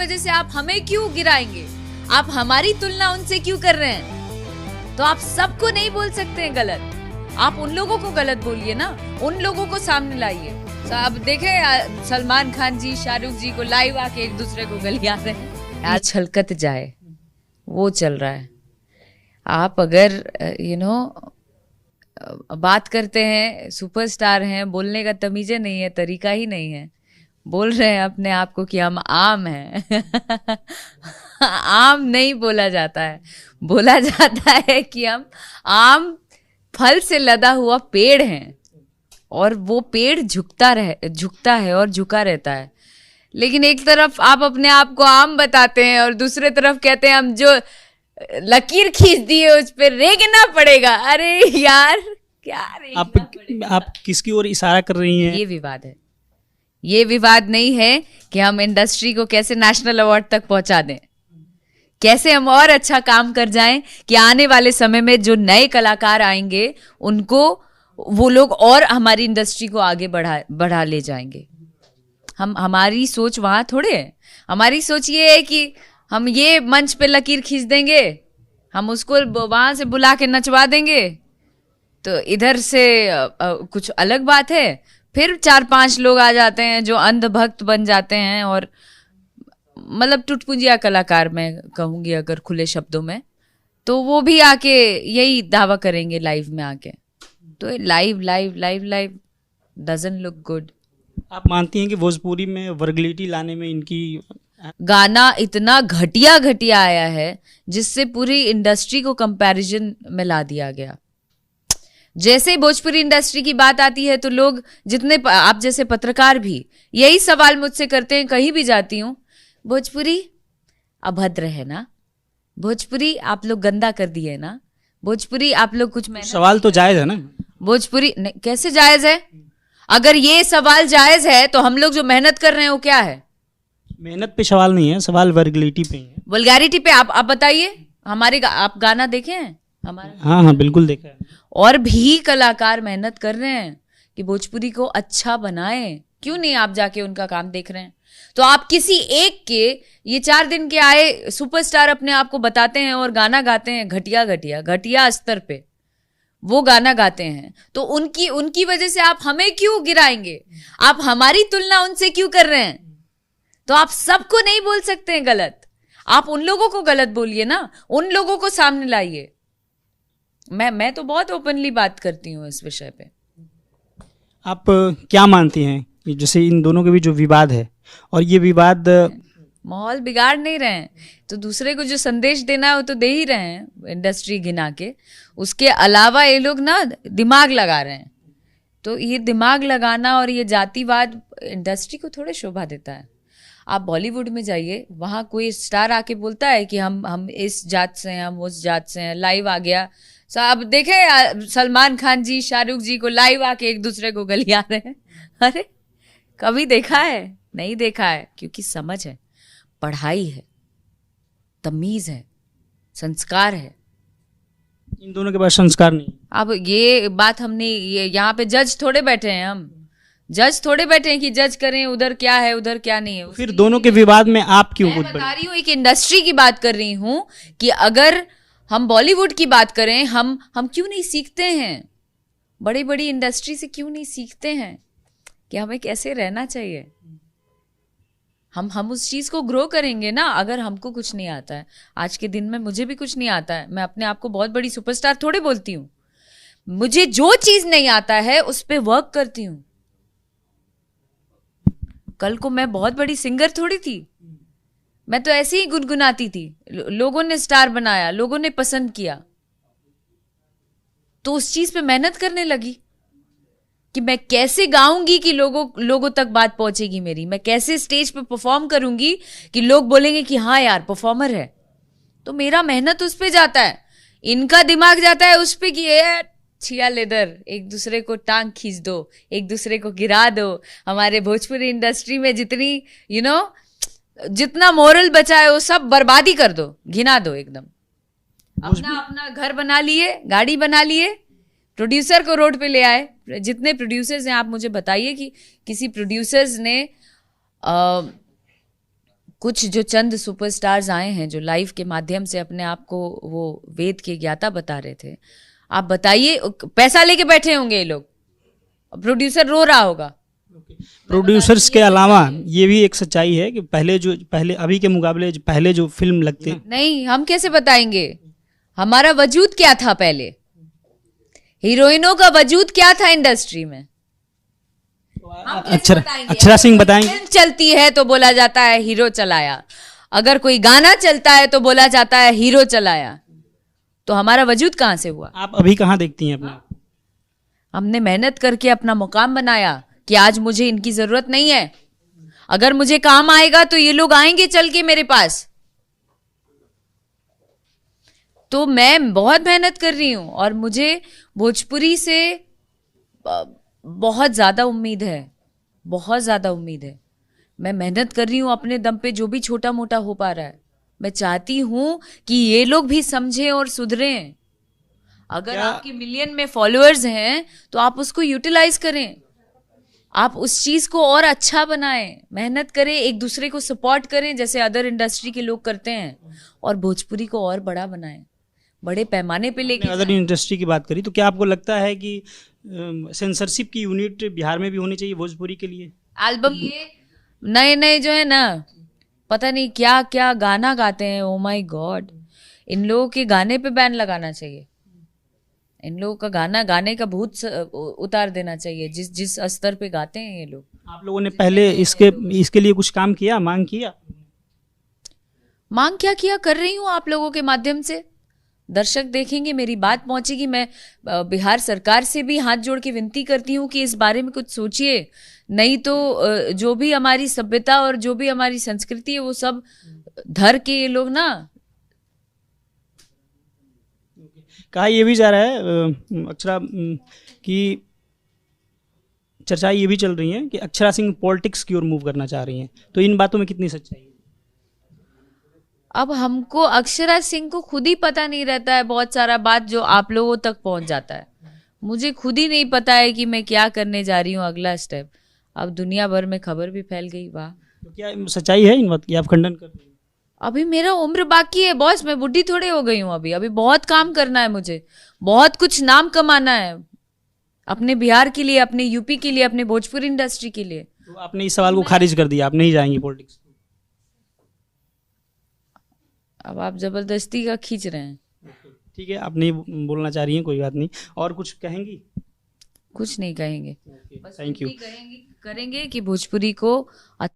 वजह से आप हमें क्यों गिराएंगे? आप हमारी तुलना उनसे क्यों कर रहे हैं? तो आप सबको नहीं बोल सकते हैं गलत, आप उन लोगों को गलत बोलिए ना, उन लोगों को सामने लाइए। तो अब देखें सलमान खान जी शाहरुख जी को लाइव आके एक दूसरे को गलिया रहे हैं। आज छलकत जाए वो चल रहा है। आप अगर बात करते हैं, सुपरस्टार हैं, बोलने का तमीज़े नहीं है, तरीका ही नहीं है, बोल रहे हैं अपने आप को कि हम आम हैं आम नहीं बोला जाता है, बोला जाता है कि हम आम फल से लदा हुआ पेड़ हैं और वो पेड़ झुकता है और झुका रहता है। लेकिन एक तरफ आप अपने आप को आम बताते हैं और दूसरे तरफ कहते हैं हम जो लकीर खींच दी है उस पर रेंगना पड़ेगा। अरे यार क्या रेंगना पड़ेगा? आप किसकी ओर इशारा कर रही हैं? ये विवाद है, ये विवाद नहीं है कि हम इंडस्ट्री को कैसे नेशनल अवार्ड तक पहुंचा दें, कैसे हम और अच्छा काम कर जाएं कि आने वाले समय में जो नए कलाकार आएंगे उनको वो लोग और हमारी इंडस्ट्री को आगे बढ़ा ले जाएंगे। हमारी सोच वहां थोड़े है। हमारी सोच ये है कि हम ये मंच पे लकीर खींच देंगे, हम उसको वहां से बुला के नचवा देंगे, तो इधर से कुछ अलग बात है। फिर 4-5 लोग आ जाते हैं जो अंधभक्त बन जाते हैं और मतलब टुटपुंजिया कलाकार मैं कहूँगी अगर खुले शब्दों में, तो वो भी आके यही दावा करेंगे लाइव में आके। तो लाइव डजंट लुक गुड। आप मानती हैं कि भोजपुरी में वर्गलिटी लाने में इनकी गाना इतना घटिया आया है जिससे पूरी इंडस्ट्री को कंपैरिजन में ला दिया गया। जैसे ही भोजपुरी इंडस्ट्री की बात आती है तो लोग जितने आप जैसे पत्रकार भी यही सवाल मुझसे करते हैं कहीं भी जाती हूँ, भोजपुरी अभद्र है ना, भोजपुरी आप लोग गंदा कर दिए ना, भोजपुरी आप लोग कुछ सवाल तो जायज है ना, भोजपुरी कैसे जायज है? अगर ये सवाल जायज है तो हम लोग जो मेहनत कर रहे हैं वो क्या है? मेहनत पे सवाल नहीं है, सवाल वर्गलिटी पे है, वल्गैरिटी पे। आप बताइए, हमारे आप गाना देखे हैं हमारा? हाँ बिल्कुल देखा है। और भी कलाकार मेहनत कर रहे हैं कि भोजपुरी को अच्छा बनाएं, क्यों नहीं आप जाके उनका काम देख रहे हैं? तो आप किसी एक के ये 4 दिन के आए सुपरस्टार अपने आप को बताते हैं और गाना गाते हैं घटिया स्तर पे वो गाना गाते हैं, तो उनकी वजह से आप हमें क्यों गिराएंगे? आप हमारी तुलना उनसे क्यों कर रहे हैं? तो आप सबको नहीं बोल सकते हैं गलत, आप उन लोगों को गलत बोलिए ना, उन लोगों को सामने लाइए। मैं तो बहुत ओपनली बात करती हूँ इस विषय पे। आप क्या मानती हैं कि जैसे इन दोनों के बीच जो विवाद है और ये विवाद माहौल बिगाड़ नहीं रहे हैं, तो दूसरे को जो संदेश देना है वो तो दे ही रहे हैं इंडस्ट्री गिना के। उसके अलावा ये लोग ना दिमाग लगा रहे हैं, तो ये दिमाग लगाना और ये जातिवाद इंडस्ट्री को थोड़े शोभा देता है। आप बॉलीवुड में जाइए, वहाँ कोई स्टार आके बोलता है कि हम इस जात से हैं, हम उस जात से हैं, लाइव आ गया। अब देखें सलमान खान जी शाहरुख जी को लाइव आके एक दूसरे को गलिया रहे हैं। अरे कभी देखा है? नहीं देखा है, क्योंकि समझ है, पढ़ाई है, तमीज है, संस्कार है। इन दोनों के पास संस्कार नहीं। अब ये बात हमने यहाँ पे जज थोड़े बैठे हैं, हम जज थोड़े बैठे हैं कि जज करें उधर क्या है उधर क्या नहीं है। फिर दोनों के विवाद में आप क्यों मैं बता रही हूँ, एक इंडस्ट्री की बात कर रही हूँ कि अगर हम बॉलीवुड की बात करें, हम क्यों नहीं सीखते हैं? बड़ी इंडस्ट्री से क्यों नहीं सीखते हैं कि हमें कैसे रहना चाहिए? हम उस चीज को ग्रो करेंगे ना। अगर हमको कुछ नहीं आता है, आज के दिन में मुझे भी कुछ नहीं आता है, मैं अपने आप को बहुत बड़ी सुपरस्टार थोड़े बोलती हूँ। मुझे जो चीज नहीं आता है उस पे वर्क करती हूँ। कल को मैं बहुत बड़ी सिंगर थोड़ी थी, मैं तो ऐसे ही गुनगुनाती थी, लोगों ने स्टार बनाया, लोगों ने पसंद किया, तो उस चीज पे मेहनत करने लगी कि मैं कैसे गाऊंगी कि लोगों तक बात पहुंचेगी मेरी, मैं कैसे स्टेज पे परफॉर्म करूंगी कि लोग बोलेंगे कि हाँ यार परफॉर्मर है। तो मेरा मेहनत उस पे जाता है, इनका दिमाग जाता है उस पे कि छिया लेदर, एक दूसरे को टांग खींच दो, एक दूसरे को गिरा दो। हमारे भोजपुरी इंडस्ट्री में जितनी जितना मोरल बचा है वो सब बर्बादी कर दो, घिना दो एकदम। अपना घर बना लिए, गाड़ी बना लिए, प्रोड्यूसर को रोड पे ले आए। जितने प्रोड्यूसर्स हैं आप मुझे बताइए कि किसी प्रोड्यूसर्स ने कुछ जो चंद सुपरस्टार्स आए हैं जो लाइव के माध्यम से अपने आप को वो वेद के ज्ञाता बता रहे थे, आप बताइए, पैसा लेके बैठे होंगे ये लोग, प्रोड्यूसर रो रहा होगा। प्रोड्यूसर्स के अलावा ये भी एक सच्चाई है कि पहले अभी के मुकाबले पहले जो फिल्म लगते नहीं, हम कैसे बताएंगे? हमारा वजूद क्या था पहले, हीरोइनों का वजूद क्या था इंडस्ट्री में? अक्षरा सिंह बताएंगे। फिल्म चलती है तो बोला जाता है हीरो चलाया, अगर कोई गाना चलता है तो बोला जाता है हीरो चलाया, तो हमारा वजूद कहाँ से हुआ? आप अभी कहाँ देखती हैं अपना? हमने मेहनत करके अपना मुकाम बनाया कि आज मुझे इनकी जरूरत नहीं है, अगर मुझे काम आएगा तो ये लोग आएंगे चल के मेरे पास। तो मैं बहुत मेहनत कर रही हूं और मुझे भोजपुरी से बहुत ज्यादा उम्मीद है, बहुत ज्यादा उम्मीद है। मैं मेहनत कर रही हूं अपने दम पे, जो भी छोटा मोटा हो पा रहा है। मैं चाहती हूं कि ये लोग भी समझें और सुधरें। अगर आपके मिलियन में फॉलोअर्स हैं तो आप उसको यूटिलाइज करें, आप उस चीज को और अच्छा बनाएं, मेहनत करें, एक दूसरे को सपोर्ट करें जैसे अदर इंडस्ट्री के लोग करते हैं, और भोजपुरी को और बड़ा बनाएं, बड़े पैमाने पे लेके। अदर इंडस्ट्री की बात करी तो क्या आपको लगता है कि सेंसरशिप की यूनिट बिहार में भी होनी चाहिए भोजपुरी के लिए? एल्बम ये नए नए जो है ना, पता नहीं क्या क्या गाना गाते हैं, ओ माय गॉड, इन लोगों के गाने पे बैन लगाना चाहिए। इन लोगों का गाना गाने का भूत उतार देना चाहिए, जिस स्तर पे गाते हैं ये लोग। आप लोगों ने पहले इसके लिए कुछ काम किया, मांग किया? मांग क्या किया, कर रही हूँ आप लोगों के माध्यम से, दर्शक देखेंगे, मेरी बात पहुंचेगी। मैं बिहार सरकार से भी हाथ जोड़ के विनती करती हूँ कि इस बारे में कुछ सोचिए, नहीं तो जो भी हमारी सभ्यता और जो भी हमारी संस्कृति है वो सब धर के ये लोग ना। कहा ये भी जा रहा है अक्षरा कि चर्चा ये भी चल रही है कि अक्षरा सिंह पॉलिटिक्स की ओर मूव करना चाह रही हैं, तो इन बातों में कितनी सच्चाई है? अब हमको अक्षरा सिंह को खुद ही पता नहीं रहता है बहुत सारा बात जो आप लोगों तक पहुंच जाता है। मुझे खुद ही नहीं पता है कि मैं क्या करने जा रही हूँ अगला स्टेप। अब दुनिया भर में खबर भी फैल गई। वाह, तो क्या सच्चाई है इन बात की? आप खंडन कर रहे हैं? अभी मेरा उम्र बाकी है बॉस, मैं बुढ़ी थोड़ी हो गई हूँ। अभी बहुत काम करना है मुझे, बहुत कुछ नाम कमाना है अपने बिहार के लिए, अपने यूपी के लिए, अपने भोजपुरी इंडस्ट्री के लिए। तो आपने इस सवाल को खारिज कर दिया, आप नहीं जाएंगी पॉलिटिक्स? अब आप जबरदस्ती का खींच रहे हैं। ठीक है, आप नहीं बोलना चाह रही हैं, कोई बात नहीं। और कुछ कहेंगी? कुछ नहीं कहेंगे, थैंक यू। करेंगे कि भोजपुरी को